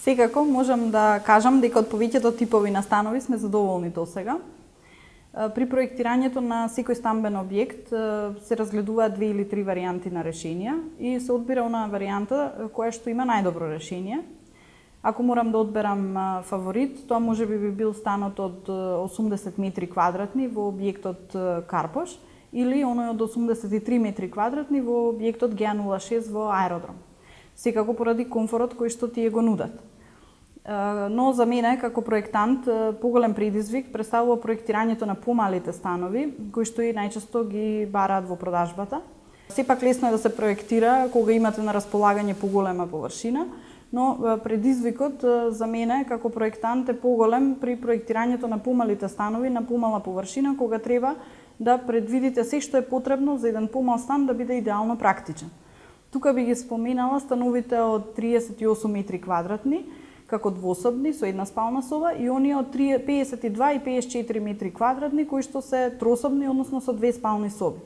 Секако можам да кажам дека од повеќето типови на станови сме задоволни досега. При проектирањето на секој стамбен објект се разгледуваат 2 или 3 варијанти на решенија и се одбира онаа варијанта која што има најдобро решение. Ако морам да одберам фаворит, тоа можеби би бил станот од 80 метри квадратни во објектот Карпош или оној од 83 метри квадратни во објектот Г06 во аеродром. Секако поради комфорот кој што тие го нудат. Но за мене, како проектант, поголем предизвик представува проектирањето на помалите станови, кои што и најчесто ги бараат во продажбата. Сепак лесно е да се проектира кога имате на располагање поголема површина, но предизвикот за мене како проектант е поголем при проектирањето на помалите станови на помала површина, кога треба да предвидите се што е потребно за еден помал стан да биде идеално практичен. Тука би ги споменала становите од 38 метри квадратни, како двособни со една спална соба и оние од 52 и 54 метри квадратни кои што се трособни, односно со 2 спални соби.